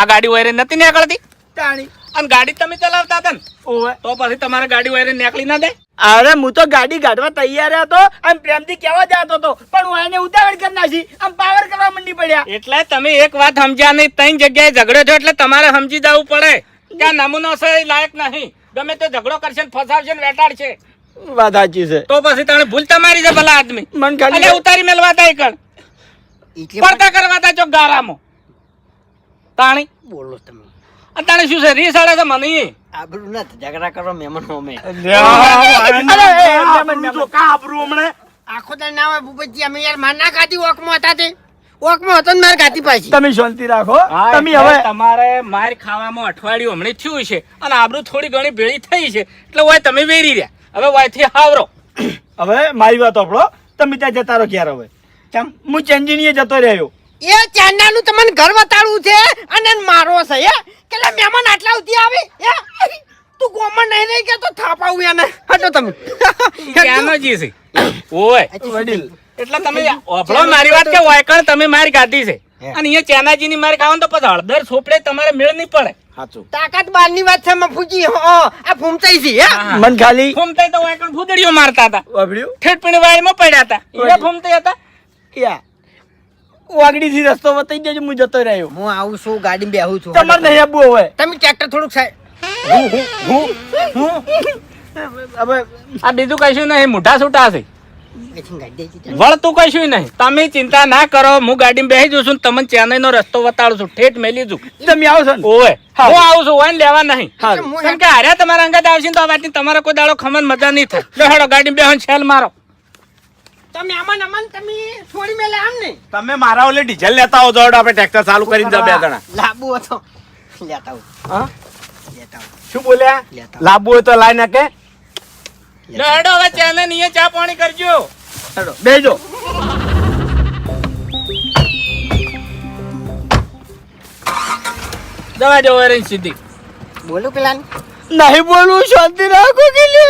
આ ગાડી વાયરે નથી નીકળતી તાણી અને ગાડી તમે ચલાવતા હતા ને ઓવે તો પછી તમારે ગાડી વાયરે નીકળી ના દે અરે હું તો ગાડી કાઢવા તૈયાર હતો અને પ્રેમથી કહેવા જતો હતો પણ હું એને ઉતાવળ કરી નાખી આમ પાવર કરવા મંડી પડ્યા એટલે તમે એક વાત સમજ્યા નહીં, ત્રણ જગ્યાએ ઝઘડો છો એટલે તમારે સમજી જવું પડે કે આ નમૂનો છે એ લાયક નહીં. ગમે તે ઝઘડો કરશે ને ફસાવશે ને વેટાડશે વાત સાચી છે તો પછી તમે ભૂલ તમારી છે ભલા આદમી. મન ખાલી અને ઉતારી મેલવા તા કણ પડતા કરવા તા ચોક ગારામાં તાણી બોલો તમે તાણે શું છે રીસ આડે છે મને આબરૂ ના ઝઘડા કરો મહેમાનો અમે આખો દાડ ના હોય ભૂપતજી અમે યાર માર ના ખાધી ઓકમાં હતા તે ઓકમાં હતો ને માર ખાધી પાછી તમે શાંતિ રાખો હા, તમે એટલે હવે તમારે માર ખાવામાં અઠવાડિયું હમણાં થયું છે અને આબરૂ થોડી ઘણી ભેળી થઈ છે એટલે વાય તમે વેરી રહ્યા. હવે વાયથી હાવરો હવે મારી વાત સાંભળો તમે ત્યાં જતા રહો ક્યારે હવે કેમ હું ચેન્જીનીએ જતો રહ્યો એ ચાંદાનું તમને ઘર બતાડવું છે અને મારો છે હે કેટલા મહેમાન આટલા ઉધી આવે હે તું ગોમન નહીં રહી કે તો થાપાવું એને હટો તમે ક્યાંનો જી છે ઓય વડીલ એટલે તમે ઓભળો મારી વાત કે વાયકણ તમે મારી ગાધી છે અને અહીંયા ચેનાજીની મારી ખાવાનું તો પછી હળદર સોપડે તમારે મેળ નહીં પડે. સાચું તાકાત બારની વાત છે મફુજી આ ફૂમતાઈ છે હે મન ખાલી ફૂમતાઈ તો વાયકણ ફૂદડીઓ મારતા હતા, વાપર્યું ઠેઠ પીણી વાળીમાં પડ્યા હતા, એ ફૂમતાઈ હતા. યા વાગડીથી રસ્તો બતાવી દેજો હું જતો રહ્યો હું આવું છું ગાડીમાં બેહું છું તમારે નહીં આપવું હવે તમે ટ્રેક્ટર થોડુંક સાઈડ હવે આ બીજું કશું નહીં, મોઢા છૂટા છે ગાડી વળતું કશું નહીં. તમે ચિંતા ના કરો, હું ગાડીમાં બેસી જઉં છું ને તમને ચેન્નઈનો રસ્તો બતાડું છું, ઠેઠ મેલી જઉં. તમે આવો છો ને ઓવે હા. હું આવું છું, ઓય લેવા નહીં. હારું. કેમ કે હાર્યા તમારા અંગત આવશે ને તો આ વાતની તમારે કોઈ દાડો ખમણ મજા નહીં થાય. લો હેડો ગાડીમાં બેહો ને છેલ મારો. તમે અમન તમે છોડી મેલે આમ ને તમે મારા ઓલે ડીઝલ લેતા આવો જોડો આપણે ટ્રેક્ટર ચાલુ કરીને જા બે જણા લાબુ હતો લેતા આવું હા લેતા આવું શું બોલ્યા લેતા લાવવું હોય તો લાઈ નાખે લો હેડો હવે ચેન્નઈ ની ચા પાણી કરજો. હેડો બેજો દવા જો સીધી બોલું પેલા નહીં બોલવું શાંતિ રાખો કે લે